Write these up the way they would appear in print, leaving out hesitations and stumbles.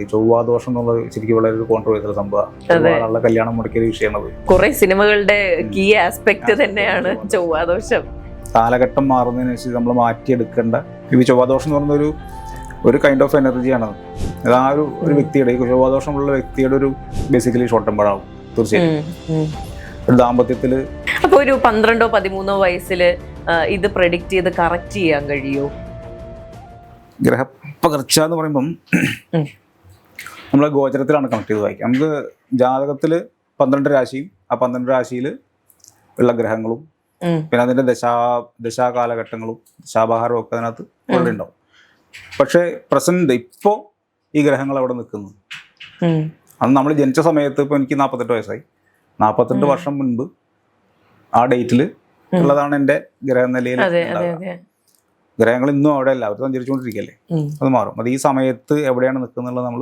ഈ ചൊവ്വാദോഷം എന്നുള്ളത് ശരിക്കും വളരെ ഒരു കോൺട്രവേഴ്സൽ സംഭവം. ആളുടെ കല്യാണം മുടക്കിയ ഒരു വിഷയമാണ്. കുറെ സിനിമകളുടെ കീ ആസ്പെക്ട് തന്നെയാണ് ചൊവ്വാദോഷം. കാലഘട്ടം മാറുന്നതിനനുസരിച്ച് നമ്മൾ മാറ്റിയെടുക്കേണ്ട ഈ ചൊവ്വാദോഷം എന്ന് പറയുന്ന ഒരു കൈൻഡ് ഓഫ് എനർജിയാണ്. അത് ആ ഒരു വ്യക്തിയുടെ ഈ ചൊവ്വാദോഷമുള്ള വ്യക്തിയുടെ ഒരു ബേസിക്കലി ഷോർട്ട് ടെമ്പറാവും തീർച്ചയായും. ഒരു ദാമ്പത്യത്തില് അപ്പൊ ഒരു 12-13 വയസ്സില് ഇത് പ്രെഡിക്റ്റ് ചെയ്ത് കറക്റ്റ് ചെയ്യാൻ കഴിയുമോ? ഗ്രഹപ്പകർച്ച എന്ന് പറയുമ്പം നമ്മളെ ഗോചരത്തിലാണ് കണക്ട് ചെയ്ത് വായിക്കുക. നമുക്ക് ജാതകത്തിൽ 12 രാശിയും ആ 12 രാശിയിൽ ഉള്ള ഗ്രഹങ്ങളും പിന്നെ അതിന്റെ ദശാകാലഘട്ടങ്ങളും ദശാഭാരവും ഒക്കെ അതിനകത്ത് ഉള്ളിൽ ഉണ്ടാവും. പക്ഷേ പ്രസന്റ് ഇപ്പോ ഈ ഗ്രഹങ്ങൾ അവിടെ നിൽക്കുന്നു. അത് നമ്മൾ ജനിച്ച സമയത്ത് ഇപ്പൊ എനിക്ക് 48 വയസ്സായി. 48 വർഷം മുൻപ് ആ ഡേറ്റിൽ ഉള്ളതാണ് എൻ്റെ ഗ്രഹനിലയിൽ. ഗ്രഹങ്ങൾ ഇന്നും അവിടെ അല്ല, അവർ സഞ്ചരിച്ചുകൊണ്ടിരിക്കല്ലേ. അത് മാറും. അത് ഈ സമയത്ത് എവിടെയാണ് നിൽക്കുന്നുള്ളത് നമ്മൾ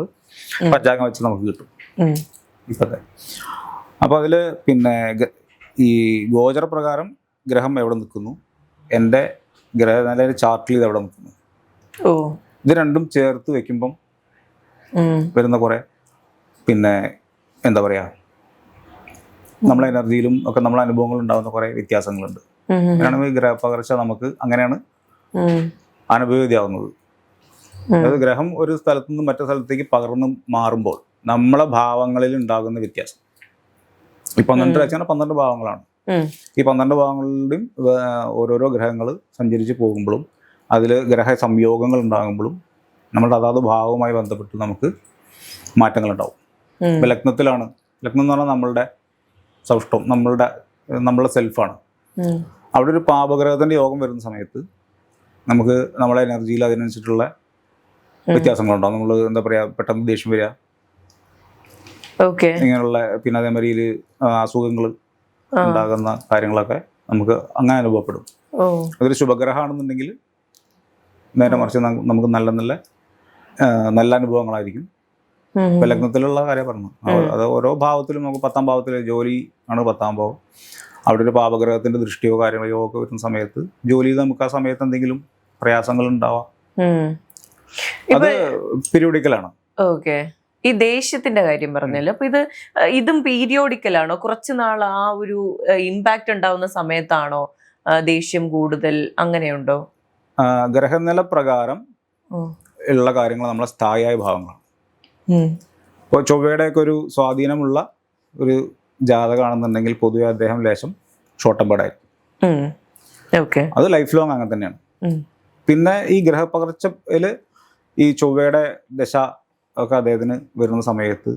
പഞ്ചാംഗം വെച്ച് നമുക്ക് കിട്ടും ഇപ്പത്തെ. അപ്പോൾ അതിൽ പിന്നെ ഈ ഗോചര പ്രകാരം ഗ്രഹം എവിടെ നിൽക്കുന്നു, എൻ്റെ ഗ്രഹനിലയിൽ ചാർട്ടിൽ ഇത് എവിടെ നിൽക്കുന്നു, ഇത് രണ്ടും ചേർത്ത് വെക്കുമ്പം വരുന്ന കുറെ പിന്നെ എന്താ പറയാ നമ്മളെ എനർജിയിലും ഒക്കെ നമ്മളെ അനുഭവങ്ങൾ ഉണ്ടാകുന്ന കുറെ വ്യത്യാസങ്ങളുണ്ട്. അങ്ങനെയാണ് ഈ ഗ്രഹപകർച്ച നമുക്ക് അങ്ങനെയാണ് അനുഭവവേദ്യമാവുന്നത്. അതായത് ഗ്രഹം ഒരു സ്ഥലത്തു നിന്ന് മറ്റു സ്ഥലത്തേക്ക് പകർന്ന് മാറുമ്പോൾ നമ്മളെ ഭാവങ്ങളിൽ ഉണ്ടാകുന്ന വ്യത്യാസം. ഈ 12 രാശിയാണ് 12 ഭാവങ്ങളാണ്. ഈ 12 ഭാവങ്ങളുടെയും ഓരോരോ ഗ്രഹങ്ങൾ സഞ്ചരിച്ച് പോകുമ്പോഴും അതിൽ ഗ്രഹ സംയോഗങ്ങൾ ഉണ്ടാകുമ്പോഴും നമ്മുടെ അതാത് ഭാവവുമായി ബന്ധപ്പെട്ട് നമുക്ക് മാറ്റങ്ങൾ ഉണ്ടാവും. ഇപ്പം ലഗ്നത്തിലാണ്, ലഗ്നം എന്ന് പറഞ്ഞാൽ നമ്മളുടെ സൗഷ്ടം, നമ്മളുടെ സെൽഫാണ്. അവിടെ ഒരു പാപഗ്രഹത്തിന്റെ യോഗം വരുന്ന സമയത്ത് നമുക്ക് നമ്മളെ എനർജിയിൽ അതിനനുസരിച്ചിട്ടുള്ള വ്യത്യാസങ്ങളുണ്ടാവും. നമ്മൾ എന്താ പറയാ, പെട്ടെന്ന് ദേഷ്യം വരിക, ഇങ്ങനെയുള്ള പിന്നെ അതേമാതിരി അസുഖങ്ങൾ ഉണ്ടാകുന്ന കാര്യങ്ങളൊക്കെ നമുക്ക് അങ്ങനെ അനുഭവപ്പെടും. അതൊരു ശുഭഗ്രഹമാണെന്നുണ്ടെങ്കിൽ നേരെ മറിച്ച് നമുക്ക് നല്ല അനുഭവങ്ങളായിരിക്കും. ഇപ്പൊ ലഗ്നത്തിലുള്ള കാര്യം പറഞ്ഞു. അത് ഓരോ ഭാവത്തിലും നമുക്ക് 10ാം ഭാവത്തിൽ ജോലി ആണ് 10ാം ഭാവം. അവിടെ ഒരു പാപഗ്രഹത്തിന്റെ ദൃഷ്ടിയോ കാര്യങ്ങളോ ഒക്കെ വരുന്ന സമയത്ത് ജോലിയിൽ നമുക്ക് ആ സമയത്ത് എന്തെങ്കിലും പ്രയാസങ്ങൾ ഉണ്ടാവാം. അത് പീരിയോഡിക്കലാണ്. ഓക്കെ. ഈ ദേഷ്യത്തിന്റെ കാര്യം പറഞ്ഞല്ലോ, അപ്പൊ ഇതും പീരിയോഡിക്കലാണോ? കുറച്ച് നാൾ ആ ഒരു ഇമ്പാക്ട് ഉണ്ടാവുന്ന സമയത്താണോ ദേഷ്യം കൂടുതൽ, അങ്ങനെയുണ്ടോ? ഗ്രഹനില പ്രകാരം ഉള്ള കാര്യങ്ങൾ നമ്മളെ സ്ഥായിയായ ഭാവങ്ങളാണ്. ഇപ്പോൾ ചൊവ്വയുടെ ഒക്കെ ഒരു സ്വാധീനമുള്ള ഒരു ജാതകമാണെന്നുണ്ടെങ്കിൽ പൊതുവെ അദ്ദേഹം ലേശം ഷോർട്ട് ടെമ്പേർഡായിരിക്കും. അത് ലൈഫ് ലോങ് അങ്ങനെ തന്നെയാണ്. പിന്നെ ഈ ഗ്രഹപകർച്ചയിൽ ഈ ചൊവ്വയുടെ ദശ ഒക്കെ അദ്ദേഹത്തിന് വരുന്ന സമയത്ത്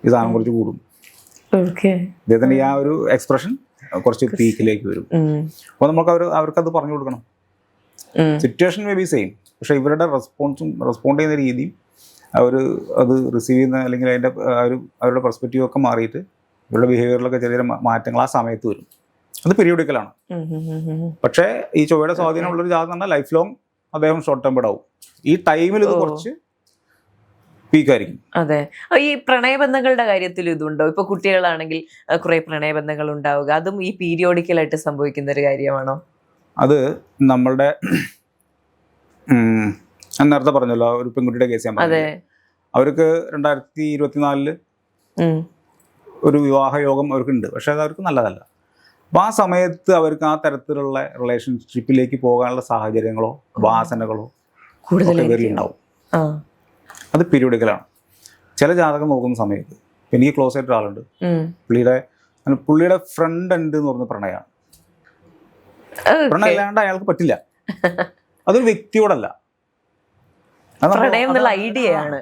ഈ സാധനം കുറച്ച് കൂടും. അദ്ദേഹത്തിന്റെ ആ ഒരു എക്സ്പ്രഷൻ കുറച്ച് പീക്കിലേക്ക് വരും. അപ്പോൾ നമുക്ക് അവർക്കത് പറഞ്ഞു കൊടുക്കണം. സിറ്റുവേഷൻ മേ ബി സെയിം, പക്ഷെ ഇവരുടെ റെസ്പോണ്ട് ചെയ്യുന്ന രീതിയും അത് റിസീവ് ചെയ്യുന്ന അല്ലെങ്കിൽ അതിൻ്റെ അവരുടെ പെർസ്പെക്റ്റീവ് ഒക്കെ മാറിയിട്ട് ഇവരുടെ ബിഹേവിയറിലൊക്കെ ചെറിയ മാറ്റങ്ങൾ ആ സമയത്ത് വരും. അത് പീരിയോഡിക്കലാണ്. പക്ഷേ ഈ ചൊവ്വയുടെ സ്വാധീനമുള്ളൊരു ജാതകം പറഞ്ഞാൽ ലൈഫ് ലോങ് അദ്ദേഹം ഷോർട്ട് ടെമ്പേർഡ് ആവും. ഈ ടൈമിൽ ഇത് കുറച്ച് പീക്കായിരിക്കും. അതെ. ഈ പ്രണയബന്ധങ്ങളുടെ കാര്യത്തിൽ ഇതുണ്ടോ? ഇപ്പൊ കുട്ടികളാണെങ്കിൽ കുറെ പ്രണയബന്ധങ്ങൾ ഉണ്ടാവുക, അതും ഈ പീരിയോഡിക്കലായിട്ട് സംഭവിക്കുന്ന ഒരു കാര്യമാണോ? അത് നമ്മളുടെ ഞാൻ നേരത്തെ പറഞ്ഞല്ലോ, ഒരു പെൺകുട്ടിയുടെ കേസ് ഞാൻ പറഞ്ഞു. അവർക്ക് 2024 ഒരു വിവാഹ യോഗം അവർക്കുണ്ട്, പക്ഷെ അത് അവർക്ക് നല്ലതല്ല. അപ്പം ആ സമയത്ത് അവർക്ക് ആ തരത്തിലുള്ള റിലേഷൻഷിപ്പിലേക്ക് പോകാനുള്ള സാഹചര്യങ്ങളോ വാസനകളോ ഉണ്ടാവും. അത് പീരിയോഡിക്കലാണ്. ചില ജാതകം നോക്കുന്ന സമയത്ത് എനിക്ക് ക്ലോസ് ആയിട്ട് ഒരാളുണ്ട്, പുള്ളിയുടെ ഫ്രണ്ട് ഉണ്ട് എന്ന് പറഞ്ഞ പ്രണയമാണ്. പ്രണയം ഇല്ലാണ്ട് അയാൾക്ക് പറ്റില്ല. അതൊരു വ്യക്തിയോടല്ല, ഐഡിയയാണ്.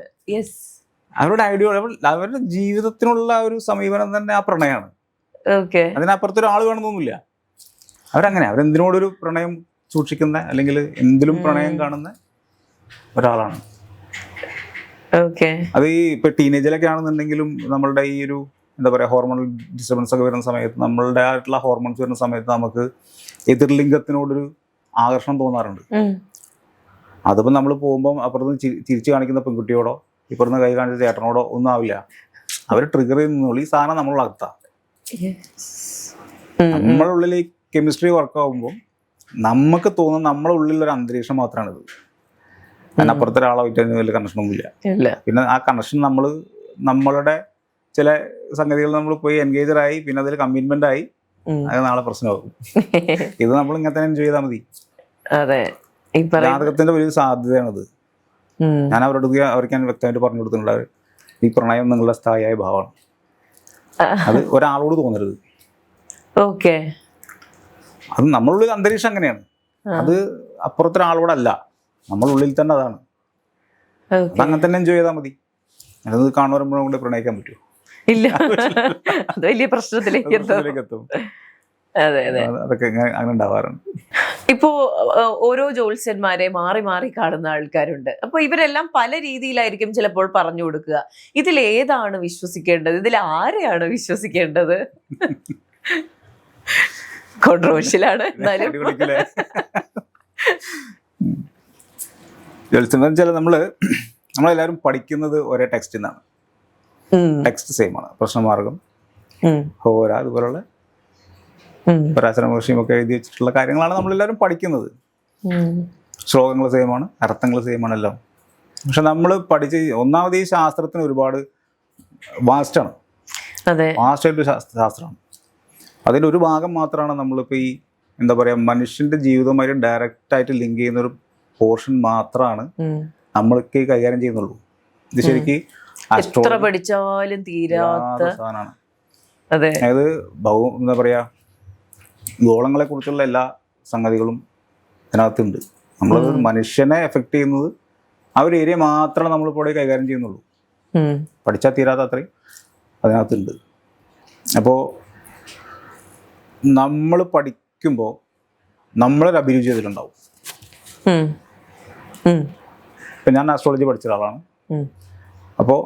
അവരുടെ ഐഡിയ, അവരുടെ ജീവിതത്തിനുള്ള ഒരു സമീപനം തന്നെ ആ പ്രണയമാണ്. അതിനപ്പുറത്തൊരു ആൾ വേണമെന്നൊന്നുമില്ല. അവരെന്തിനോടൊരു പ്രണയം സൂക്ഷിക്കുന്ന അല്ലെങ്കിൽ എന്തിലും പ്രണയം കാണുന്ന ഒരാളാണ്. അത് ഈ ഇപ്പൊ ടീനേജിലൊക്കെ ആണെന്നുണ്ടെങ്കിലും നമ്മളുടെ ഈ ഒരു എന്താ പറയാ ഹോർമോണൽ ഡിസ്റ്റർബൻസ് ഒക്കെ വരുന്ന സമയത്ത്, നമ്മളുടെ ആയിട്ടുള്ള ഹോർമോൺസ് വരുന്ന സമയത്ത് നമുക്ക് എതിർലിംഗത്തിനോടൊരു ആകർഷണം തോന്നാറുണ്ട്. അതിപ്പോൾ നമ്മൾ പോകുമ്പോൾ അപ്പുറത്ത് ചിരിച്ചു കാണിക്കുന്ന പെൺകുട്ടിയോടോ ഇപ്പുറത്ത് കൈ കാണിച്ച ചേട്ടനോടോ ഒന്നും ആവില്ല. അവർ ട്രിഗർ ചെയ്യുന്നുള്ളൂ ഈ സാധനം നമ്മളുടെ അകത്താ. നമ്മളുടെ ഉള്ളിൽ ഈ കെമിസ്ട്രി വർക്ക് ആകുമ്പോൾ നമുക്ക് തോന്നുന്ന നമ്മളെ ഉള്ളിലൊരു അന്തരീക്ഷം മാത്രമാണിത്. അതിനപ്പുറത്തെ ഒരാളായിട്ട് വലിയ കണക്ഷനൊന്നുമില്ല. ഇല്ല. പിന്നെ ആ കണക്ഷൻ നമ്മളുടെ ചില സംഗതികൾ നമ്മൾ പോയി എൻഗേജർ ആയി, പിന്നെ അതിൽ കമ്മിറ്റ്മെന്റ് ആയി, അത് നാളെ പ്രശ്നമാകും. ഇത് നമ്മൾ ഇങ്ങനെ തന്നെ എൻജോയ് ചെയ്താൽ മതി. അതെ, ജാതകത്തിന്റെ ഒരു സാധ്യതയാണത്. ഞാൻ അവർക്ക് ഞാൻ വ്യക്തമായിട്ട് പറഞ്ഞു കൊടുത്തിട്ടുണ്ട്, ഈ പ്രണയം നിങ്ങളുടെ സ്ഥായിയായ ഭാവമാണ്. അത് ഒരാളോട് തോന്നരുത്. ഓക്കെ, അത് നമ്മളുള്ളിൽ അന്തരീക്ഷം അങ്ങനെയാണ്. അത് അപ്പുറത്തൊരാളോടല്ല, നമ്മളുള്ളിൽ തന്നെ അതാണ്. അങ്ങനെ തന്നെ എൻജോയ് ചെയ്താൽ മതി. അത് കാണുമ്പോൾ കൊണ്ട് പ്രണയിക്കാൻ പറ്റുമോ? ഇല്ല, അത് വലിയ പ്രശ്നത്തിലേക്ക് എത്തും. അതെ അതെ, അതൊക്കെ അങ്ങനെ ഉണ്ടാവാറുണ്ട്. ഇപ്പോ ഓരോ ജ്യോത്സ്യന്മാരെ മാറി മാറി കാണുന്ന ആൾക്കാരുണ്ട്. അപ്പൊ ഇവരെല്ലാം പല രീതിയിലായിരിക്കും ചിലപ്പോൾ പറഞ്ഞു കൊടുക്കുക. ഇതിൽ ഏതാണ് വിശ്വസിക്കേണ്ടത്, ഇതിൽ ആരെയാണ് വിശ്വസിക്കേണ്ടത്? കോൺട്രോവേഴ്ഷ്യലാണ്. എന്നാലും ജ്യോത്സ്യം വെച്ചാൽ നമ്മളെല്ലാവരും പഠിക്കുന്നത് ഒരേ ടെക്സ്റ്റിൽ നിന്നാണ്. ടെക്സ്റ്റ് സെയിം ആണ്. പ്രശ്നമാർഗം, ഹോര, അതുപോലുള്ള പരാശര മഹർഷിയും ഒക്കെ എഴുതി വെച്ചിട്ടുള്ള കാര്യങ്ങളാണ് നമ്മളെല്ലാവരും പഠിക്കുന്നത്. ശ്ലോകങ്ങൾ സെയിമാണ്, അർത്ഥങ്ങൾ സെയിമാണ് എല്ലാം. പക്ഷെ നമ്മൾ പഠിച്ച് ഒന്നാമത് ഈ ശാസ്ത്രത്തിന് ഒരുപാട് വാസ്റ്റാണ്. വാസ്റ്റായിട്ടൊരു ശാസ്ത്രമാണ്. അതിലൊരു ഭാഗം മാത്രമാണ് നമ്മളിപ്പോൾ ഈ എന്താ പറയുക, മനുഷ്യന്റെ ജീവിതവുമായിട്ട് ഡയറക്റ്റായിട്ട് ലിങ്ക് ചെയ്യുന്ന ഒരു പോർഷൻ മാത്രമാണ് നമ്മൾക്ക് കൈകാര്യം ചെയ്യുന്നുള്ളൂ. ഇത് ശരിക്കും എത്ര പഠിച്ചാലും തീരാത്ത സാധനമാണ്. അതെ, അതായത് എന്താ പറയാ, ഗോളങ്ങളെ കുറിച്ചുള്ള എല്ലാ സംഗതികളും അതിനകത്തുണ്ട്. നമ്മളത് മനുഷ്യനെ എഫക്ട് ചെയ്യുന്നത് ആ ഒരു ഏരിയ മാത്രമാണ് നമ്മളിപ്പോൾ കൈകാര്യം ചെയ്യുന്നുള്ളൂ. പഠിച്ചാൽ തീരാത്ത അത്രയും അതിനകത്തുണ്ട്. അപ്പോൾ നമ്മൾ പഠിക്കുമ്പോൾ നമ്മളൊരു അഭിരുചി അതിലുണ്ടാവും. ഇപ്പം ഞാൻ ആസ്ട്രോളജി പഠിച്ച ഒരാളാണ്. അപ്പോൾ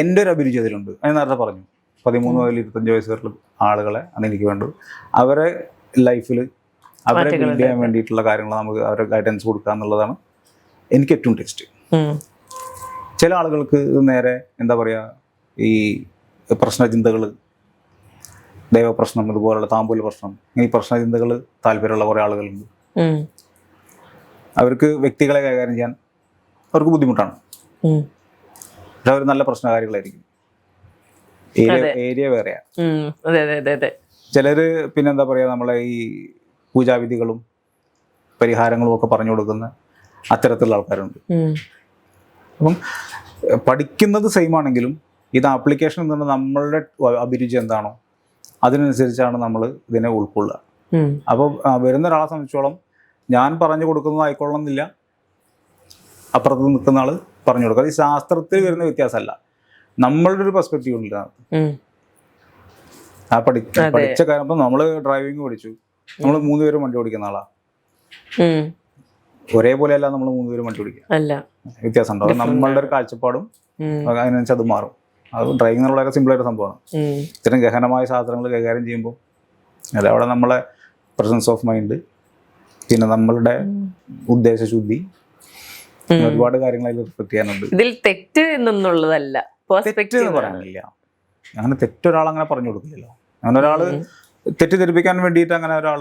എൻ്റെ ഒരു അഭിരുചി അതിലുണ്ട്. ഞാൻ നേരത്തെ പറഞ്ഞു 13 മുതൽ 25 വയസ്സ് വരെയുള്ള ആളുകളെ അന്ന് എനിക്ക് വേണ്ടത്. അവരെ ലൈഫിൽ അവരെ ബിൽഡ് ചെയ്യാൻ വേണ്ടിയിട്ടുള്ള കാര്യങ്ങൾ നമുക്ക് അവരെ ഗൈഡൻസ് കൊടുക്കുക എന്നുള്ളതാണ് എനിക്ക് ഏറ്റവും ടെക്സ്റ്റ്. ചില ആളുകൾക്ക് നേരെ എന്താ പറയുക, ഈ പ്രശ്നചിന്തകൾ, ദൈവപ്രശ്നം, ഇതുപോലുള്ള താമ്പൂല പ്രശ്നം, ഈ പ്രശ്നചിന്തകൾ താല്പര്യമുള്ള കുറേ ആളുകളുണ്ട്. അവർക്ക് വ്യക്തികളെ കൈകാര്യം ചെയ്യാൻ അവർക്ക് ബുദ്ധിമുട്ടാണ്. പക്ഷെ അവർ നല്ല പ്രശ്നകാരികളായിരിക്കും. ഏരിയ വേറെയാണ്. ചിലര് പിന്നെന്താ പറയാ, നമ്മളെ ഈ പൂജാവിധികളും പരിഹാരങ്ങളും ഒക്കെ പറഞ്ഞു കൊടുക്കുന്ന അത്തരത്തിലുള്ള ആൾക്കാരുണ്ട്. അപ്പം പഠിക്കുന്നത് സെയിം ആണെങ്കിലും ഇത് ആപ്ലിക്കേഷൻ എന്ന് പറഞ്ഞാൽ നമ്മളുടെ അഭിരുചി എന്താണോ അതിനനുസരിച്ചാണ് നമ്മൾ ഇതിനെ ഉൾക്കൊള്ളുക. അപ്പോൾ വരുന്ന ഒരാളെ സംബന്ധിച്ചോളം ഞാൻ പറഞ്ഞു കൊടുക്കുന്നതായിക്കൊള്ളണം എന്നില്ല, അപ്പുറത്ത് നിൽക്കുന്ന ആൾ പറഞ്ഞു കൊടുക്കുക. അത് ഈ ശാസ്ത്രത്തിൽ വരുന്ന വ്യത്യാസമല്ല, നമ്മളുടെ ഒരു പെർസ്പെക്റ്റീവ് ഉണ്ട്. ആ പഠിച്ച കാര്യം, ഇപ്പം നമ്മൾ ഡ്രൈവിംഗ് പഠിച്ചു, നമ്മൾ 3 പേരും വണ്ടി ഓടിക്കുന്ന ആളാ. ഒരേപോലെ അല്ല നമ്മൾ 3 പേരും വണ്ടി ഓടിക്കുക, വ്യത്യാസം ഉണ്ടോ? അത് നമ്മളുടെ ഒരു കാഴ്ചപ്പാടും അതിനനുസരിച്ച് അത് മാറും. അത് ഡ്രൈവിംഗ് എന്നുള്ള വളരെ സിമ്പിളായിട്ട് സംഭവമാണ്. ഇത്തരം ഗഹനമായ ശാസ്ത്രങ്ങൾ കൈകാര്യം ചെയ്യുമ്പോൾ അതവിടെ നമ്മളെ പ്രസൻസ് ഓഫ് മൈൻഡ്, പിന്നെ നമ്മളുടെ ഉദ്ദേശശുദ്ധി, ഒരുപാട് കാര്യങ്ങൾ അതിൽ റിഫ്ലക്ട് ചെയ്യാനുണ്ട്. ഇതിൽ തെറ്റ് എന്നുള്ളതല്ല, തെറ്റ് എന്ന് പറയാനില്ല. അങ്ങനെ തെറ്റൊരാളങ്ങനെ പറഞ്ഞു കൊടുക്കില്ലല്ലോ. അങ്ങനെ ഒരാൾ തെറ്റിദ്ധരിപ്പിക്കാൻ വേണ്ടിയിട്ട് അങ്ങനെ ഒരാൾ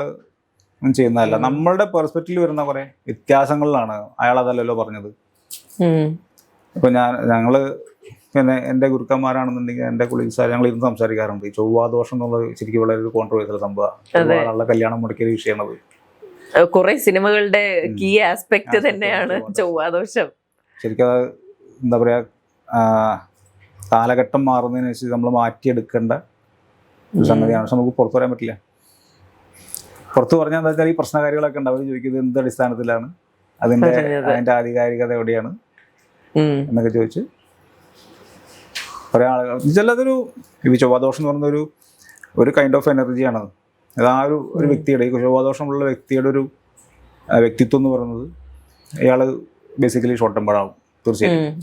ചെയ്യുന്നതല്ല. നമ്മളുടെ പെർസ്പെക്റ്റീവിൽ വരുന്ന കുറെ വ്യത്യാസങ്ങളിലാണ് അയാൾ അതല്ലല്ലോ പറഞ്ഞത്. ഇപ്പൊ ഞങ്ങള് പിന്നെ എൻ്റെ ഗുരുക്കന്മാരാണെന്നുണ്ടെങ്കിൽ എൻ്റെ കുളീസാർ ഞങ്ങൾ ഇരുന്ന് സംസാരിക്കാറുണ്ട്. ഈ ചൊവ്വാദോഷം എന്നുള്ളത് ശരിക്കും വളരെ ഒരു കോൺട്രോവേഴ്സ്യൽ സംഭവമാണ്. കല്യാണം മുടക്കിയ വിഷയമാണത്. കുറെ സിനിമകളുടെ കീ ആസ്പെക്ട് തന്നെയാണ് ചൊവ്വാദോഷം. ശരിക്കും അത് എന്താ പറയാ, കാലഘട്ടം മാറുന്നതിനനുസരിച്ച് നമ്മൾ മാറ്റിയെടുക്കേണ്ട ഒരു സംഗതിയാണ്. പക്ഷെ നമുക്ക് പുറത്തു പറയാൻ പറ്റില്ല. പുറത്ത് പറഞ്ഞാൽ എന്താ വെച്ചാൽ ഈ പ്രശ്നകാരികളൊക്കെ ഉണ്ട്, അവർ ചോദിക്കുന്നത് എന്ത് അടിസ്ഥാനത്തിലാണ്, അതിൻ്റെ ആധികാരികത എവിടെയാണ് എന്നൊക്കെ ചോദിച്ച് കുറേ ആളുകൾ ചിലതൊരു ഈ ചൊവ്വാദോഷം എന്ന് പറയുന്ന ഒരു കൈൻഡ് ഓഫ് എനർജിയാണ്. അത് ആ ഒരു വ്യക്തിയുടെ, ഈ ചൊവ്വാദോഷമുള്ള വ്യക്തിയുടെ ഒരു വ്യക്തിത്വം എന്ന് പറയുന്നത് അയാൾ ബേസിക്കലി ഷോർട്ട് ടെമ്പറാകും തീർച്ചയായും.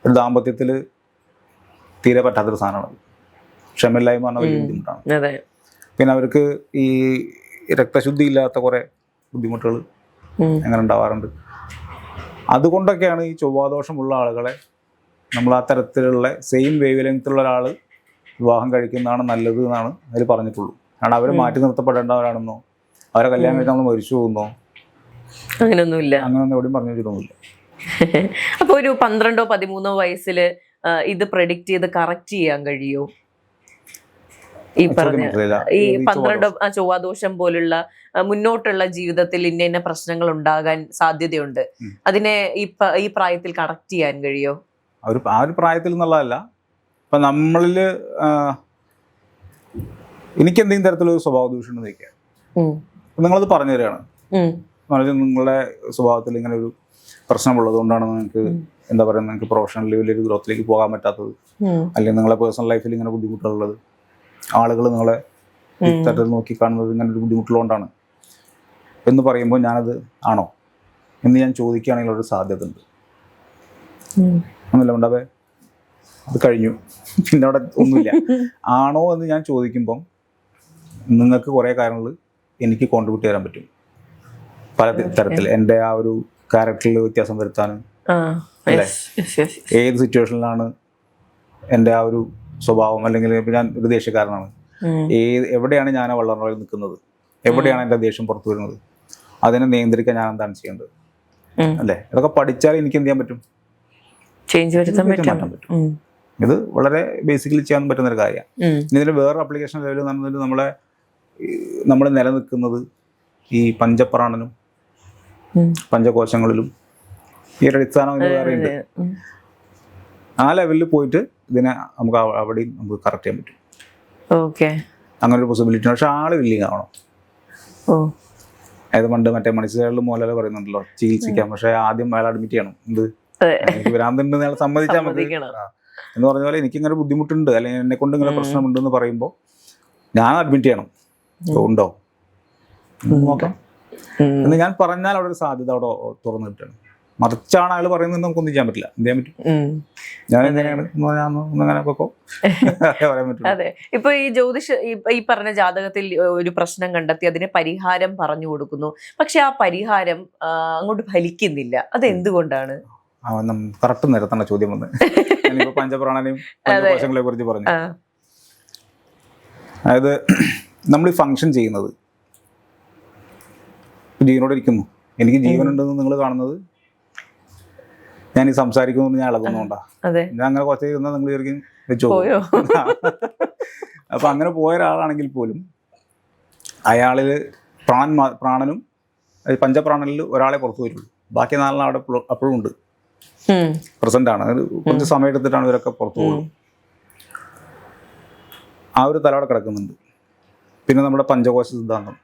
ഒരു ദാമ്പത്യത്തിൽ തീരെ പറ്റാത്തൊരു സാധനമാണ് ക്ഷമയില്ലായ്മ പറഞ്ഞാൽ വലിയ ബുദ്ധിമുട്ടാണ്. പിന്നെ അവർക്ക് ഈ രക്തശുദ്ധി ഇല്ലാത്ത കുറേ ബുദ്ധിമുട്ടുകൾ അങ്ങനെ ഉണ്ടാവാറുണ്ട്. അതുകൊണ്ടൊക്കെയാണ് ഈ ചൊവ്വാദോഷമുള്ള ആളുകളെ നമ്മൾ ആ തരത്തിലുള്ള സെയിം വേവ് ലെങ്ത്തുള്ള ഒരാൾ വിവാഹം കഴിക്കുന്നതാണ് നല്ലത് എന്നാണ് അതിൽ പറഞ്ഞിട്ടുള്ളൂ. കാരണം അവർ മാറ്റി നിർത്തപ്പെടേണ്ടവരാണെന്നോ അവരെ കല്യാണം കഴിച്ച് നമ്മൾ മരിച്ചു പോകുന്നോ അങ്ങനെയൊന്നും എവിടെയും പറഞ്ഞു വെച്ചിട്ടൊന്നുമില്ല. അപ്പൊ ഒരു 12-13 വയസ്സിൽ ഇത് പ്രെഡിക്റ്റ് ചെയ്ത് കറക്റ്റ് ചെയ്യാൻ കഴിയോ? ഈ പറഞ്ഞ ഈ 12 ചൊവ്വാദോഷം പോലുള്ള മുന്നോട്ടുള്ള ജീവിതത്തിൽ ഇന്ന പ്രശ്നങ്ങൾ ഉണ്ടാകാൻ സാധ്യതയുണ്ട്, അതിനെ ഈ പ്രായത്തിൽ കറക്റ്റ് ചെയ്യാൻ കഴിയോ? ആ ഒരു പ്രായത്തിൽ എന്നുള്ളതല്ല, ഇപ്പൊ നമ്മളില് എനിക്ക് എന്തെങ്കിലും തരത്തിലൊരു സ്വഭാവ ദൂഷ്യം നിൽക്കുക, നിങ്ങളത് പറഞ്ഞു തരികയാണ്, നിങ്ങളുടെ സ്വഭാവത്തിൽ ഇങ്ങനെ ഒരു പ്രശ്നമുള്ളത് കൊണ്ടാണ് നിങ്ങൾക്ക് എന്താ പറയുക, നിങ്ങൾക്ക് പ്രൊഫഷണൽ ലെവലിൽ ഗ്രോത്തിലേക്ക് പോകാൻ പറ്റാത്തത്, അല്ലെങ്കിൽ നിങ്ങളെ പേഴ്സണൽ ലൈഫിൽ ഇങ്ങനെ ബുദ്ധിമുട്ടുള്ളത്, ആളുകൾ നിങ്ങളെ തരത്തിൽ നോക്കി കാണുന്നത് ഇങ്ങനെ ഒരു ബുദ്ധിമുട്ടുള്ളതുകൊണ്ടാണ് എന്ന് പറയുമ്പോൾ ഞാനത് ആണോ എന്ന് ഞാൻ ചോദിക്കുകയാണെങ്കിൽ ഒരു സാധ്യത ഉണ്ട്. ഒന്നുമില്ല ഉണ്ടാവേ, അത് കഴിഞ്ഞു, പിന്നെ അവിടെ ഒന്നുമില്ല. ആണോ എന്ന് ഞാൻ ചോദിക്കുമ്പം നിങ്ങൾക്ക് കുറേ കാര്യങ്ങൾ എനിക്ക് കോൺട്രിബ്യൂട്ട് ചെയ്യാൻ പറ്റും, പല തരത്തിൽ എൻ്റെ ആ ഒരു ക്യാരക്ടറിൽ വ്യത്യാസം വരുത്താനും, ഏത് സിറ്റുവേഷനിലാണ് എൻ്റെ ആ ഒരു സ്വഭാവം, അല്ലെങ്കിൽ ഇപ്പം ഞാൻ ഒരു ദേഷ്യക്കാരനാണ്, എവിടെയാണ് ഞാൻ ആ വളർന്നവരിൽ നിൽക്കുന്നത്, എവിടെയാണ് എൻ്റെ ദേഷ്യം പുറത്തു വരുന്നത്, അതിനെ നിയന്ത്രിക്കാൻ ഞാൻ എന്താണ് ചെയ്യേണ്ടത്, അല്ലേ? ഇതൊക്കെ പഠിച്ചാൽ എനിക്ക് എന്ത് ചെയ്യാൻ പറ്റും, മാറ്റാൻ പറ്റും. ഇത് വളരെ ബേസിക്കലി ചെയ്യാൻ പറ്റുന്ന ഒരു കാര്യമാണ്. ഇതിന് വേറെ ആപ്ലിക്കേഷൻ ലെവലിൽ നടന്നിട്ട് നമ്മൾ നിലനിൽക്കുന്നത് ഈ പഞ്ചപ്രാണനും പഞ്ചകോശങ്ങളിലും ഈ ഒരു അടിസ്ഥാനം വേറെ ഉണ്ട്. ആ ലെവലിൽ പോയിട്ട് ഇതിനെ നമുക്ക് അവിടെയും നമുക്ക് കറക്റ്റ് ചെയ്യാൻ പറ്റും. അങ്ങനെ ഒരു പോസിബിലിറ്റി. പക്ഷെ ആള് വില്ലിങ് ആവണം. അതായത് പണ്ട് മറ്റേ മനുഷ്യരിൽ മോലെ പറയുന്നുണ്ടല്ലോ ചികിത്സിക്കാം, പക്ഷെ ആദ്യം അയാൾ അഡ്മിറ്റ് ചെയ്യണം. എന്ത് എനിക്ക് ഭ്രാന്തുണ്ട് അയാൾ സമ്മതിച്ചാൽ മതി എന്ന് പറഞ്ഞ പോലെ എനിക്കിങ്ങനെ ബുദ്ധിമുട്ടുണ്ട്, അല്ലെങ്കിൽ എന്നെ കൊണ്ട് ഇങ്ങനെ പ്രശ്നമുണ്ടെന്ന് പറയുമ്പോൾ ഞാൻ അഡ്മിറ്റ് ചെയ്യണം. ഉണ്ടോ നോക്കാം എന്ന് ഞാൻ പറഞ്ഞാൽ അവിടെ ഒരു സാധ്യത അവിടെ തുറന്നു കിട്ടണം. മറിച്ചാണ് അയാൾ പറയുന്നത് നമുക്കൊന്നും ചെയ്യാൻ പറ്റില്ല. എന്ത് ചെയ്യാൻ പറ്റും? ഞാൻ എങ്ങനെയാണ് പറയാൻ പറ്റും. അതെ, ഇപ്പൊ ഈ ഈ പറഞ്ഞ ജാതകത്തിൽ ഒരു പ്രശ്നം കണ്ടെത്തി അതിന് പരിഹാരം പറഞ്ഞു കൊടുക്കുന്നു, പക്ഷെ ആ പരിഹാരം അങ്ങോട്ട് ഫലിക്കുന്നില്ല. അത് എന്തുകൊണ്ടാണ്? കറക്റ്റ് നിരത്തണ്ട ചോദ്യം വന്ന്. ഞാനിപ്പോ പഞ്ചപ്രാണനെയും പഞ്ചകോശങ്ങളെ കുറിച്ച് പറഞ്ഞു. അതായത് നമ്മൾ ഈ ഫങ്ഷൻ ചെയ്യുന്നത് ജീവനോടെ ഇരിക്കുന്നു. എനിക്ക് ജീവനുണ്ടെന്ന് നിങ്ങൾ കാണുന്നത് ഞാൻ ഈ സംസാരിക്കുന്നു, ഞാൻ ഇളകുന്നോണ്ടാ. ഞാൻ അങ്ങനെ കുറച്ച് ഇരുന്നാൽ നിങ്ങൾ ശരിക്കും വെച്ചോ. അപ്പൊ അങ്ങനെ പോയ ഒരാളാണെങ്കിൽ പോലും അയാളിൽ പ്രാണനും പഞ്ചപ്രാണനിൽ ഒരാളെ പുറത്തു വരുള്ളൂ. ബാക്കി 4 അവിടെ അപ്പോഴും ഉണ്ട്, പ്രസന്റ് ആണ്. കുറച്ച് സമയം എടുത്തിട്ടാണ് ഇവരൊക്കെ പുറത്തു പോകുള്ളൂ. ആ ഒരു തല അവിടെ കിടക്കുന്നുണ്ട്. പിന്നെ നമ്മുടെ പഞ്ചകോശ സിദ്ധാന്തം,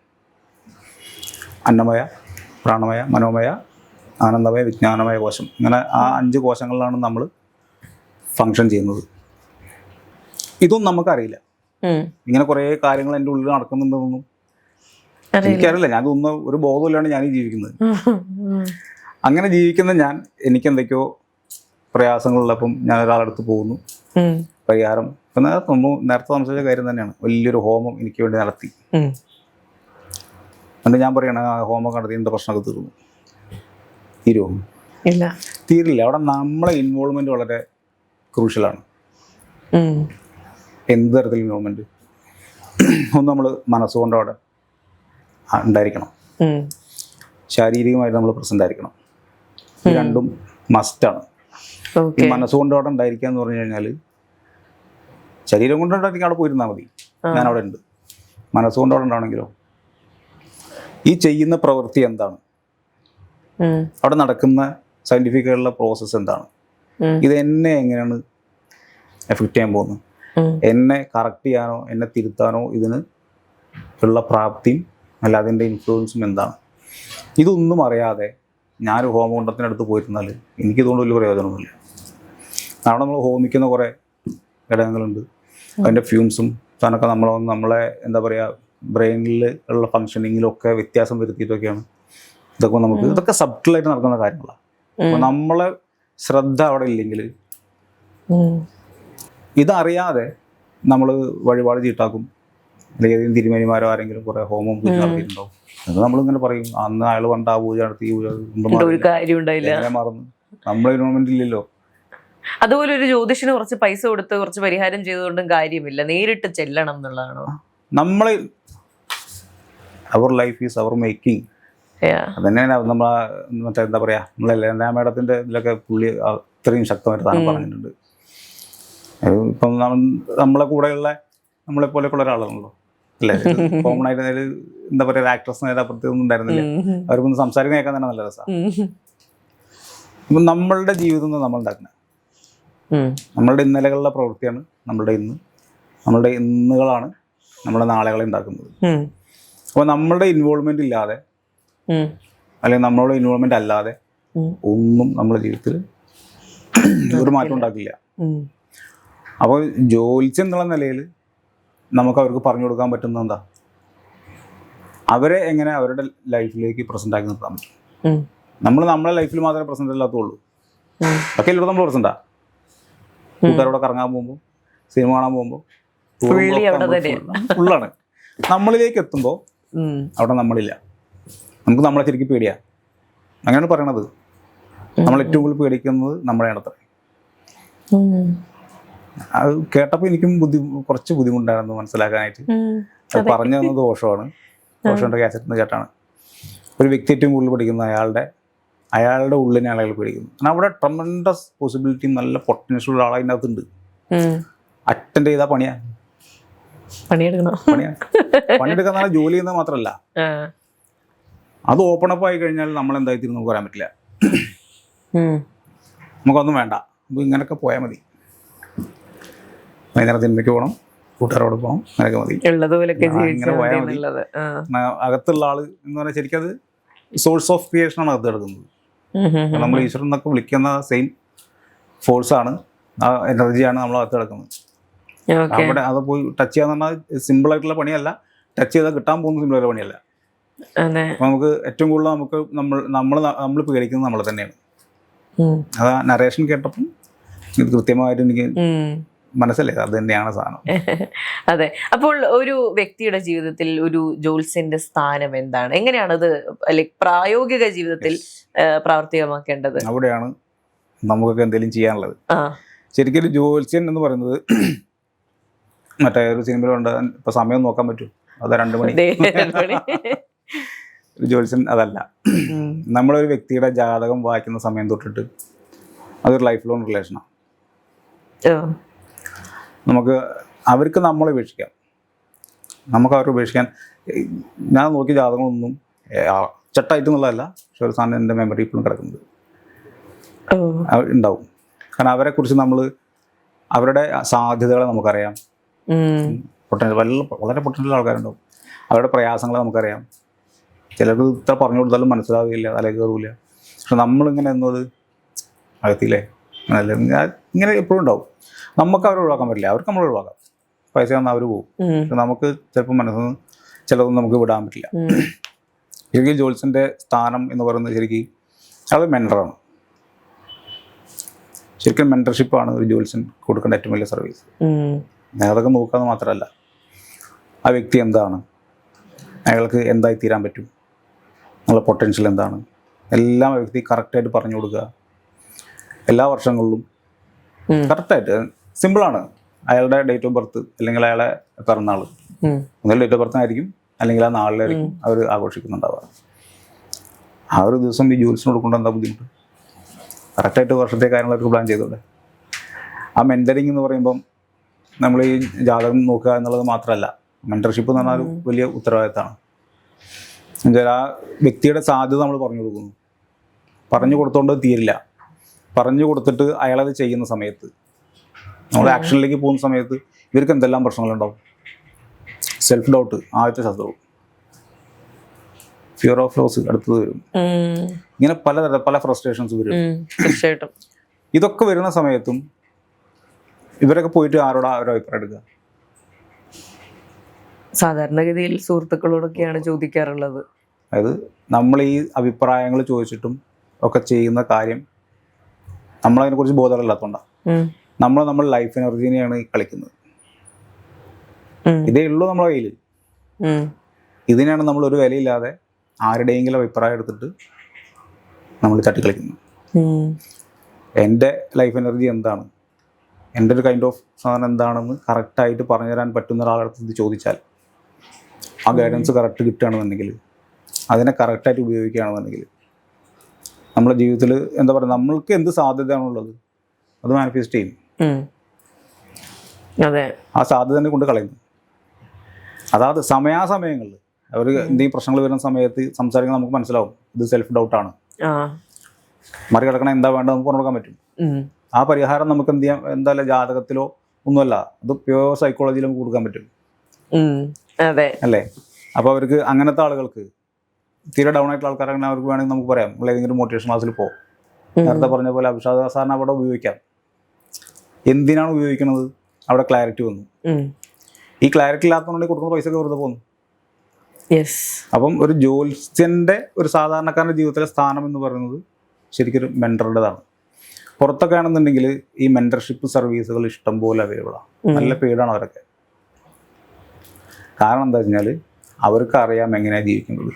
അന്നമയ, പ്രാണമയ, മനോമയ, ആനന്ദമയ, വിജ്ഞാനമയ കോശം, ഇങ്ങനെ ആ 5 കോശങ്ങളിലാണ് നമ്മൾ ഫങ്ഷൻ ചെയ്യുന്നത്. ഇതൊന്നും നമുക്കറിയില്ല. ഇങ്ങനെ കുറേ കാര്യങ്ങൾ എൻ്റെ ഉള്ളിൽ നടക്കുന്നുണ്ടെന്നൊന്നും എനിക്കറിയില്ല. ഞാൻ ഇതൊന്നും ഒരു ബോധമില്ലാണ്ട് ഞാൻ ജീവിക്കുന്നത്. അങ്ങനെ ജീവിക്കുന്ന എനിക്ക് എന്തൊക്കെയോ പ്രയാസങ്ങളുള്ളപ്പം ഞാൻ ഒരാളടുത്ത് പോകുന്നു, പരിഹാരം. ഇപ്പം നേരത്തെ സംസാരിച്ച കാര്യം തന്നെയാണ്. വലിയൊരു ഹോമം എനിക്ക് വേണ്ടി നടത്തി. എന്നിട്ട് ഞാൻ പറയണ ആ ഹോമം നടത്തി എൻ്റെ പ്രശ്നമൊക്കെ തീർന്നു. തീരുമോ? തീരില്ല. അവിടെ നമ്മളെ ഇൻവോൾവ്മെന്റ് വളരെ ക്രൂഷ്യലാണ്. എന്ത് തരത്തിൽ ഇൻവോൾവ്മെന്റ്? ഒന്ന് നമ്മൾ മനസ്സുകൊണ്ട് അവിടെ ഉണ്ടായിരിക്കണം, ശാരീരികമായിട്ട് നമ്മൾ പ്രസന്റ് ആയിരിക്കണം. ഈ രണ്ടും മസ്റ്റാണ്. ഈ മനസ്സുകൊണ്ട് അവിടെ ഉണ്ടായിരിക്കുക എന്ന് പറഞ്ഞു കഴിഞ്ഞാൽ ശരീരം കൊണ്ടുണ്ടായിരിക്കും അവിടെ പോയിരുന്നാൽ മതി, ഞാൻ അവിടെ ഉണ്ട്. മനസ്സുകൊണ്ട് അവിടെ ഉണ്ടാവണമെങ്കിലോ ഈ ചെയ്യുന്ന പ്രവൃത്തി എന്താണ്, അവിടെ നടക്കുന്ന സയന്റിഫിക് ആയിട്ടുള്ള പ്രോസസ്സ് എന്താണ്, ഇത് എന്നെ എങ്ങനെയാണ് എഫക്റ്റ് ചെയ്യാൻ പോകുന്നത്, എന്നെ കറക്റ്റ് ചെയ്യാനോ എന്നെ തിരുത്താനോ ഇതിന് ഉള്ള പ്രാപ്തിയും അല്ല അതിൻ്റെ ഇൻഫ്ലുവൻസും എന്താണ്, ഇതൊന്നും അറിയാതെ ഞാനൊരു ഹോമകുണ്ടത്തിനടുത്ത് പോയിരുന്നാൽ എനിക്കിതുകൊണ്ട് വലിയ പ്രയോജനമൊന്നുമില്ല. അവിടെ നമ്മൾ ഹോമിക്കുന്ന കുറേ ഘടകങ്ങളുണ്ട്. അതിൻ്റെ ഫ്യൂംസും സാധനമൊക്കെ നമ്മളെ എന്താ പറയുക ബ്രെയിനിൽ ഉള്ള ഫങ്ഷനിങ്ങിലൊക്കെ വ്യത്യാസം വരുത്തിയിട്ടൊക്കെയാണ് ഇതൊക്കെ സബ്റ്റിലായിട്ട് നടക്കുന്ന കാര്യങ്ങളാണ്. അപ്പോൾ നമ്മളെ ശ്രദ്ധ അവിടെ ഇല്ലെങ്കിൽ ഇതറിയാതെ നമ്മൾ വഴിപാട് ചീട്ടാക്കും, അല്ലെങ്കിൽ ഏതെങ്കിലും തിരുമേനിമാരോ ആരെങ്കിലും കുറെ ഹോമം പൂജ നടത്തിയിട്ടുണ്ടാവും. അത് നമ്മളിങ്ങനെ പറയും അന്ന് അയാൾ പണ്ട് ആ പൂജ നടത്തി, ഈ പൂജ മറന്നു. നമ്മളെ ഇൻവോൾവ്മെന്റ് ഇല്ലല്ലോ. അതുപോലെ ഒരു ജ്യോതിഷന് കുറച്ച് പൈസ കൊടുത്ത് കുറച്ച് പരിഹാരം ചെയ്തുകൊണ്ടും കാര്യമില്ല, നേരിട്ട് ചെല്ലണം എന്നുള്ളതാണോ? നമ്മളെ our life is our making. അതന്നെയാണ് നമ്മളെ മറ്റേ എന്താ പറയാ നമ്മളെ ലേന മേഡത്തിന്റെ ഇതിലൊക്കെ പുള്ളി അത്രയും ശക്തമായിട്ട് താൻ പറഞ്ഞിട്ടുണ്ട്. ഇപ്പം നമ്മളെ കൂടെയുള്ള നമ്മളെ പോലെയൊക്കെയുള്ള ഒരാളാണല്ലോ അല്ലേ, കോമൺ ആയിട്ട് എന്താ പറയാ ആക്ട്രസ് അപ്പുറത്തൊന്നും ഉണ്ടായിരുന്നില്ല, അവർക്കൊന്ന് സംസാരിക്കാൻ കേൾക്കാൻ തന്നെ നല്ല രസമാണ്. ഇപ്പം നമ്മളുടെ ജീവിതം നമ്മൾ ഉണ്ടാക്കുന്നത് നമ്മളുടെ ഇന്നലകളുടെ പ്രവൃത്തിയാണ് നമ്മളുടെ ഇന്നുകളാണ് നമ്മുടെ നാളെകളെ ഉണ്ടാക്കുന്നത്. അപ്പോൾ നമ്മളുടെ ഇൻവോൾവ്മെന്റ് ഇല്ലാതെ അല്ലെങ്കിൽ നമ്മളുടെ ഇൻവോൾവ്മെന്റ് അല്ലാതെ ഒന്നും നമ്മുടെ ജീവിതത്തിൽ ഒരു മാറ്റം ഉണ്ടാക്കില്ല. അപ്പോൾ ജ്യോത്സ്യം എന്നുള്ള നിലയിൽ നമുക്ക് അവർക്ക് പറഞ്ഞു കൊടുക്കാൻ പറ്റുന്ന എന്താ, അവരെ എങ്ങനെ അവരുടെ ലൈഫിലേക്ക് പ്രസന്റ് ആക്കി നിർത്താൻ പറ്റും. നമ്മളെ ലൈഫിൽ മാത്രമേ പ്രസന്റ് അല്ലാത്തുള്ളൂ, ഒക്കെ എല്ലാവരും നമ്മൾ പ്രസന്റാ. കൂട്ടുകാരോടെ കറങ്ങാൻ പോകുമ്പോൾ, സിനിമ കാണാൻ പോകുമ്പോൾ ഫുള്ളാണ്. നമ്മളിലേക്ക് എത്തുമ്പോൾ അവിടെ നമ്മളില്ല, നമുക്ക് നമ്മളെ ശരിക്കും പേടിയാ. അങ്ങനെയാണ് പറയണത്. നമ്മൾ ഏറ്റവും കൂടുതൽ പേടിക്കുന്നത് നമ്മളെയാണ് അത്ര. അത് കേട്ടപ്പോൾ എനിക്കും കുറച്ച് ബുദ്ധിമുട്ടായിരുന്നു മനസ്സിലാക്കാനായിട്ട്. അത് പറഞ്ഞു തന്നത് ദോഷമുണ്ട് കാസറ്റിന്ന് കേട്ടാണ്. ഒരു വ്യക്തി ഏറ്റവും കൂടുതൽ പഠിക്കുന്നത് അയാളുടെ ഉള്ളിനെ ആളുകൾ പേടിക്കുന്നു. കാരണം അവിടെ ട്രമൻഡസ് പോസിബിലിറ്റി, നല്ല പൊട്ടൻഷ്യൽ ഉള്ള ആൾ അതിൻ്റെ അകത്തുണ്ട്. അറ്റൻഡ് ചെയ്താൽ പണിയെടുക്കുന്ന ജോലി ചെയ്യുന്നത് മാത്രമല്ല, അത് ഓപ്പൺ അപ്പ് ആയി കഴിഞ്ഞാൽ നമ്മൾ എന്തായിത്തീരും നമുക്ക് പറയാൻ പറ്റില്ല. നമുക്കൊന്നും വേണ്ട, നമുക്ക് ഇങ്ങനെയൊക്കെ പോയാൽ മതി. വൈകുന്നേരം സിനിമയ്ക്ക് പോകണം, കൂട്ടുകാരോട് പോകണം, അങ്ങനെയൊക്കെ മതി. ഇങ്ങനെ പോയാൽ മതി. അകത്തുള്ള ആള് എന്ന് പറഞ്ഞാൽ ശരിക്കും അത് സോഴ്സ് ഓഫ് ക്രിയേഷനാണ് അകത്ത് കിടക്കുന്നത്. നമ്മൾ ഈശ്വരൻ എന്നൊക്കെ വിളിക്കുന്ന സെയിം ഫോഴ്സാണ്, ആ എനർജിയാണ് നമ്മൾ അകത്ത് കിടക്കുന്നത്. അവിടെ അത് പോയി ടച്ച് ചെയ്യാന്ന് പറഞ്ഞാൽ സിമ്പിൾ ആയിട്ടുള്ള പണിയല്ല, ടച്ച് ചെയ്താൽ കിട്ടാൻ പോകുന്ന സിമ്പിൾ ആയിട്ടുള്ള പണിയല്ല. അപ്പൊ നമുക്ക് ഏറ്റവും കൂടുതൽ നമുക്ക് നമ്മൾ പേടിക്കുന്നത് നമ്മളെ തന്നെയാണ്. അത് നരേഷൻ കേട്ടപ്പം ഇത് കൃത്യമായിട്ട് എനിക്ക് മനസ്സിലായി, അത് തന്നെയാണ് സാധനം. അതെ. അപ്പോൾ ഒരു വ്യക്തിയുടെ ജീവിതത്തിൽ ഒരു ജ്യോത്സ്യന്റെ സ്ഥാനം എന്താണ്, എങ്ങനെയാണ് അത് പ്രായോഗിക ജീവിതത്തിൽ പ്രാവർത്തികമാക്കേണ്ടത്? അവിടെയാണ് നമുക്കൊക്കെ എന്തെങ്കിലും ചെയ്യാനുള്ളത്. ശരിക്കും ഒരു ജ്യോത്സ്യൻ എന്ന് പറയുന്നത് മറ്റേ ഒരു സിനിമയിലുണ്ട്, ഇപ്പൊ സമയം നോക്കാൻ പറ്റും, അത് 2 മണി. ഒരു ജ്യോത്സ്യൻ അതല്ല. നമ്മളൊരു വ്യക്തിയുടെ ജാതകം വായിക്കുന്ന സമയം തൊട്ടിട്ട് അതൊരു ലൈഫ് ലോങ് റിലേഷനാണ്. നമുക്ക് അവർക്ക് നമ്മളെ ഉപേക്ഷിക്കാം, നമുക്ക് അവരെ ഉപേക്ഷിക്കാൻ. ഞാൻ നോക്കിയ ജാതകങ്ങളൊന്നും ചട്ടായിട്ട് എന്നുള്ളതല്ല, പക്ഷെ ഒരു സാധനം എൻ്റെ മെമ്മറി ഇപ്പോഴും കിടക്കുന്നത് ഉണ്ടാവും. കാരണം അവരെക്കുറിച്ച് അവരുടെ സാധ്യതകളെ നമുക്കറിയാം. വളരെ പൊട്ടൻഷ്യൽ ആൾക്കാരുണ്ടാവും. അവരുടെ പ്രയാസങ്ങളെ നമുക്കറിയാം. ചിലർക്ക് ഇത്ര പറഞ്ഞു കൊടുത്താലും മനസ്സിലാവുകയില്ല, തലയിൽ കയറില്ല. പക്ഷെ നമ്മളിങ്ങനെ എന്നത് അകത്തില്ലേ ഇങ്ങനെ എപ്പോഴും ഉണ്ടാവും. നമുക്ക് അവരെ ഒഴിവാക്കാൻ പറ്റില്ല, അവർക്ക് നമ്മൾ ഒഴിവാക്കാം. പൈസ തന്നാൽ അവർ പോകും. പക്ഷെ നമുക്ക് ചിലപ്പോൾ മനസ്സിൽ ചിലതൊന്നും നമുക്ക് വിടാൻ പറ്റില്ല. ശരിക്കും ജ്യോത്സ്യൻ്റെ സ്ഥാനം എന്ന് പറയുന്നത് ശരിക്കും അത് മെൻറ്ററാണ്. ശരിക്കും മെൻറ്റർഷിപ്പാണ് ഒരു ജ്യോത്സ്യൻ കൊടുക്കേണ്ട ഏറ്റവും വലിയ സർവീസ്. അതൊക്കെ നോക്കാമെന്ന് മാത്രമല്ല, ആ വ്യക്തി എന്താണ്, അയാൾക്ക് എന്തായി തീരാൻ പറ്റും, നല്ല പൊട്ടൻഷ്യൽ എന്താണ്, എല്ലാം ആ വ്യക്തി കറക്റ്റായിട്ട് പറഞ്ഞു കൊടുക്കുക. എല്ലാ വർഷങ്ങളിലും കറക്റ്റായിട്ട് സിമ്പിളാണ്. അയാളുടെ ഡേറ്റ് ഓഫ് ബർത്ത് അല്ലെങ്കിൽ അയാളെ പിറന്നാൾ, ഒന്നുകിൽ ഡേറ്റ് ഓഫ് ബർത്തിനായിരിക്കും അല്ലെങ്കിൽ ആ നാളിലായിരിക്കും അവർ ആഘോഷിക്കുന്നുണ്ടാവുക. ആ ഒരു ദിവസം ഈ ജ്യോത്സ്യനോട് കൊണ്ട് എന്താ ബുദ്ധിമുട്ട്? കറക്റ്റായിട്ട് വർഷത്തെ കാര്യങ്ങളൊക്കെ പ്ലാൻ ചെയ്തോടെ. ആ മെൻറ്ററിങ് എന്ന് പറയുമ്പം നമ്മൾ ഈ ജാതകം നോക്കുക എന്നുള്ളത് മാത്രമല്ല, മെൻറ്റർഷിപ്പ് എന്ന് പറഞ്ഞാൽ ഒരു വലിയ ഉത്തരവാദിത്തമാണ്. എന്നുവെച്ചാൽ ആ വ്യക്തിയുടെ സാധ്യത നമ്മൾ പറഞ്ഞു കൊടുത്തോണ്ട് തീരില്ല. പറഞ്ഞു കൊടുത്തിട്ട് അയാളത് ചെയ്യുന്ന സമയത്ത്, നമ്മൾ ആക്ഷനിലേക്ക് പോകുന്ന സമയത്ത് ഇവർക്ക് എന്തെല്ലാം പ്രശ്നങ്ങളുണ്ടാവും. സെൽഫ് ഡൗട്ട് ആദ്യത്തെ ശത്രുവും, ഫിയർ ഓഫ് ലോസ് അടുത്തത് വരും. ഇങ്ങനെ പല ഫ്രസ്ട്രേഷൻസ് വരും. തീർച്ചയായിട്ടും ഇതൊക്കെ വരുന്ന സമയത്തും ഇവരൊക്കെ പോയിട്ട് ആരോടാ ഒരു അഭിപ്രായം എടുക്കുക? സാധാരണഗതിയിൽ സുഹൃത്തുക്കളോടൊക്കെയാണ് ചോദിക്കാറുള്ളത്. അതായത് നമ്മൾ ഈ അഭിപ്രായങ്ങൾ ചോദിച്ചിട്ടും ഒക്കെ ചെയ്യുന്ന കാര്യം നമ്മളതിനെക്കുറിച്ച് ബോധമില്ലാത്തതുകൊണ്ടാണ്. നമ്മൾ ലൈഫ് എനർജിനെയാണ് കളിക്കുന്നത്. ഇതേ ഉള്ളൂ നമ്മളെ കയ്യിൽ. ഇതിനാണ് നമ്മൾ ഒരു വിലയില്ലാതെ ആരുടെയെങ്കിലും അഭിപ്രായം എടുത്തിട്ട് നമ്മൾ തട്ടിക്കളിക്കുന്നത്. എൻ്റെ ലൈഫ് എനർജി എന്താണ്, എൻ്റെ ഒരു കൈൻഡ് ഓഫ് സാധനം എന്താണെന്ന് കറക്റ്റായിട്ട് പറഞ്ഞു തരാൻ പറ്റുന്ന ഒരാളടുത്ത് ഇത് ചോദിച്ചാൽ, ആ ഗൈഡൻസ് കറക്റ്റ് കിട്ടുകയാണെന്നുണ്ടെങ്കിൽ അതിനെ കറക്റ്റായിട്ട് ഉപയോഗിക്കുകയാണെന്നുണ്ടെങ്കിൽ നമ്മുടെ ജീവിതത്തിൽ എന്താ പറയുക, നമ്മൾക്ക് എന്ത് സാധ്യതയാണുള്ളത് അത് മാനിഫെസ്റ്റ് ചെയ്യും. അതെ, ആ സാധ്യത തന്നെ കൊണ്ട് കളയുന്നു. അതായത് സമയാസമയങ്ങളിൽ അവർ എന്തെങ്കിലും പ്രശ്നങ്ങൾ വരുന്ന സമയത്ത് സംസാരിക്കാൻ നമുക്ക് മനസ്സിലാവും ഇത് സെൽഫ് ഡൗട്ടാണ്, മറികടക്കണം എന്താ വേണ്ടത് നമുക്ക് പറഞ്ഞു കൊടുക്കാൻ പറ്റും. ആ പരിഹാരം നമുക്ക് എന്ത് ചെയ്യാം, എന്തായാലും ജാതകത്തിലോ ഒന്നുമല്ല, അത് പ്യോർ സൈക്കോളജിയിൽ നമുക്ക് കൊടുക്കാൻ പറ്റും. അല്ലേ? അപ്പോൾ അവർക്ക് അങ്ങനത്തെ ആളുകൾക്ക് തീരെ ഡൗൺ ആയിട്ടുള്ള ആൾക്കാരാണെങ്കിൽ അവർക്ക് വേണമെങ്കിൽ നമുക്ക് പറയാം, നമ്മൾ ഏതെങ്കിലും മോട്ടിവേഷൻ ക്ലാസ്സിൽ പോകും. നേരത്തെ പറഞ്ഞ പോലെ അഭിഷാദ് സാറിന് അവിടെ ഉപയോഗിക്കാം. എന്തിനാണ് ഉപയോഗിക്കുന്നത്? അവിടെ ക്ലാരിറ്റി വന്നു. ഈ ക്ലാരിറ്റി ഇല്ലാത്തതുകൊണ്ട് കൊടുക്കുന്ന പൈസ ഒക്കെ വെറുതെ പോകുന്നു. അപ്പം ഒരു ജ്യോത്സ്യന്റെ ഒരു സാധാരണക്കാരൻ്റെ ജീവിതത്തിലെ സ്ഥാനം എന്ന് പറയുന്നത് ശരിക്കൊരു മെൻറ്ററുടേതാണ്. പുറത്തൊക്കെ ആണെന്നുണ്ടെങ്കിൽ ഈ മെൻറ്റർഷിപ്പ് സർവീസുകൾ ഇഷ്ടം പോലെ അവൈലബിൾ ആണ്. നല്ല പെയ്ഡാണ് അവരൊക്കെ. കാരണം എന്താ വെച്ചാൽ അവർക്ക് അറിയാം എങ്ങനെയാണ് ജീവിക്കുന്നത്.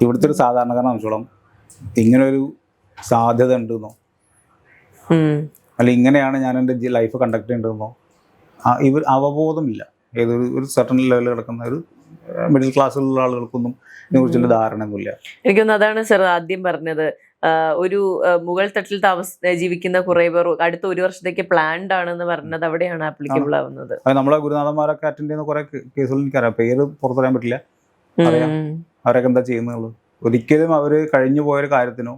ഇവിടുത്തെ ഒരു സാധാരണക്കാരനെ സംബന്ധിച്ചോളം ഇങ്ങനൊരു സാധ്യത ഉണ്ടെന്നോ അല്ല ഇങ്ങനെയാണ് ഞാൻ എൻ്റെ ലൈഫ് കണ്ടക്ട് ചെയ്യേണ്ടതെന്നോ ഇവർ അവബോധമില്ല. ഒരു സർട്ടൺ ലെവലിൽ കിടക്കുന്ന ഒരു മിഡിൽ ക്ലാസ്സിലുള്ള ആളുകൾക്കൊന്നും ഇതിനെക്കുറിച്ചുള്ള ധാരണയൊന്നുമില്ല. എനിക്കൊന്നും അതാണ് സർ ആദ്യം പറഞ്ഞത്. ഒരു മുകൾ തട്ടിൽ ജീവിക്കുന്ന കുറെ പേർ അടുത്ത ഒരു വർഷത്തേക്ക് പ്ലാൻഡ് ആണെന്ന് പറഞ്ഞത് അവിടെയാണ് ആപ്ലിക്കബിൾ ആവുന്നത്. നമ്മളെ ഗുരുനാഥന്മാരൊക്കെ അറ്റൻഡ് ചെയ്യുന്ന കുറെ കേസുകൾ എനിക്കറിയാം. പേര് പുറത്തറിയാൻ പറ്റില്ല, അറിയാം അവരൊക്കെ എന്താ ചെയ്യുന്നുള്ളൂ. ഒരിക്കലും അവർ കഴിഞ്ഞു പോയൊരു കാര്യത്തിനോ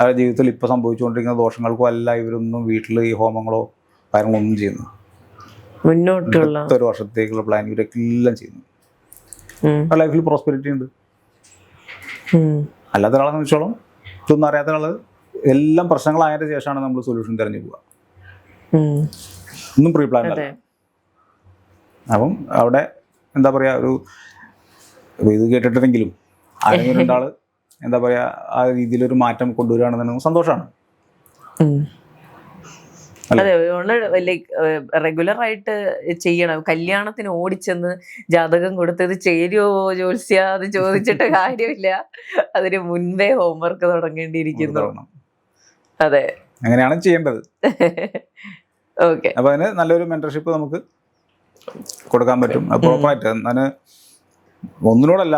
അവരുടെ ജീവിതത്തിൽ ഇപ്പോൾ സംഭവിച്ചുകൊണ്ടിരിക്കുന്ന ദോഷങ്ങൾക്കോ അല്ല ഇവരൊന്നും വീട്ടിൽ ഈ ഹോമങ്ങളോ കാര്യങ്ങളൊന്നും ചെയ്യുന്നു. മുന്നോട്ടുള്ള ഒരു വർഷത്തേക്കുള്ള പ്ലാൻ ഇവരൊക്കെ എല്ലാം ചെയ്യുന്നു. ലൈഫിൽ പ്രോസ്പെരിറ്റി ഉണ്ട്. അല്ലാത്ത ഒരാളെ സംബന്ധിച്ചോളം ഇതൊന്നും അറിയാത്ത ആള് എല്ലാം പ്രശ്നങ്ങളായതിനു ശേഷമാണ് നമ്മൾ സൊല്യൂഷൻ തിരഞ്ഞു പോവുക. ഒന്നും പ്രീ പ്ലാൻ അല്ല. അപ്പം അവിടെ എന്താ പറയാ, ഒരു ഇത് കേട്ടിട്ടുണ്ടെങ്കിലും ആരെങ്കിലും രണ്ടാള് എന്താ പറയാ ആ രീതിയിലൊരു മാറ്റം കൊണ്ടുവരികയാണെന്നുണ്ടെങ്കിൽ സന്തോഷമാണ്. അതെ, ലൈക്ക് റെഗുലർ ആയിട്ട് ചെയ്യണം. കല്യാണത്തിന് ഓടിച്ചെന്ന് ജാതകം കൊടുത്തത് ചേരുവോ ജോത്സ്യ അത് ചോദിച്ചിട്ട് കാര്യമില്ല. അതിന് മുൻപേ ഹോംവർക്ക് തുടങ്ങേണ്ടിയിരിക്കുന്നു. അതെ, അങ്ങനെയാണ് ചെയ്യേണ്ടത്. ഓക്കെ, അപ്പൊ അതിന് നല്ലൊരു മെന്റർഷിപ്പ് നമുക്ക് കൊടുക്കാൻ പറ്റും പ്രോപ്പറായിട്ട്. അതിന് ഒന്നിനോടല്ല,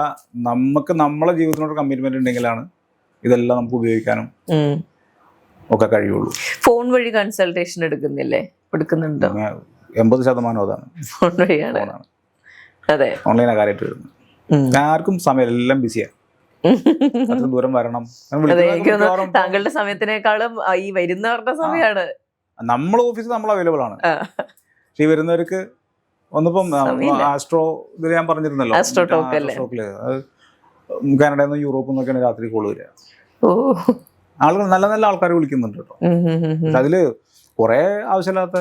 നമുക്ക് നമ്മളെ ജീവിതത്തിനോട് കമ്മിറ്റ്മെന്റ് ഉണ്ടെങ്കിലാണ് ഇതെല്ലാം നമുക്ക് ഉപയോഗിക്കാനും ഒക്കെ കഴിയുള്ളൂ. ഫോൺ വഴി കൺസൾട്ടേഷൻ എടുക്കുന്നില്ലേ? എടുക്കുന്നുണ്ടോ? 80% അതാണ് ഫോൺ വഴിയാണ്. അതെ, ഓൺലൈനാണ് കാര്യമായിട്ട് വരുന്നത്. ആർക്കും സമയം, എല്ലാം ബിസിയാണ്. അത്ര ദൂരം വരണം. താങ്കളുടെ സമയത്തിനേക്കാളും ഈ വരുന്നവരുടെ സമയമാണ്. നമ്മളെ ഓഫീസിൽ നമ്മൾ അവൈലബിൾ ആണ്. പക്ഷെ ഈ വരുന്നവർക്ക് ഒന്നിപ്പം ആസ്ട്രോ ഇതിൽ ഞാൻ പറഞ്ഞിരുന്നല്ലോ, ആസ്ട്രോക്കില് കാനഡയിൽ നിന്ന് യൂറോപ്പിൽ നിന്നൊക്കെയാണ് രാത്രി കോള് വരിക. ആളുകൾ നല്ല നല്ല ആൾക്കാർ വിളിക്കുന്നുണ്ട് കേട്ടോ. പക്ഷെ അതില് കുറെ ആവശ്യമില്ലാത്ത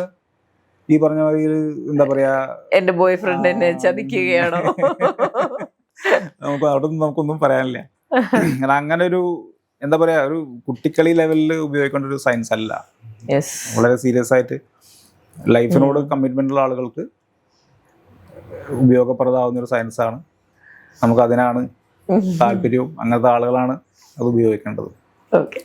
ഈ പറഞ്ഞ മാതിരി എന്താ പറയാ, എന്റെ ബോയ് ഫ്രണ്ട് എന്നെ ചതിക്കുകയാണോ, നമുക്ക് അവിടെ നമുക്കൊന്നും പറയാനില്ല. അങ്ങനെ ഒരു എന്താ പറയാ, ഒരു കുട്ടിക്കളി ലെവലിൽ ഉപയോഗിക്കേണ്ട ഒരു സയൻസ് അല്ല. വളരെ സീരിയസ് ആയിട്ട് ലൈഫിനോട് കമ്മിറ്റ്മെന്റ് ഉള്ള ആളുകൾക്ക് ഉപയോഗപ്രദമാവുന്ന ഒരു സയൻസാണ്. നമുക്ക് അതിനാണ് താല്പര്യവും. അങ്ങനത്തെ ആളുകളാണ് അത് ഉപയോഗിക്കേണ്ടത്. ഓക്കെ.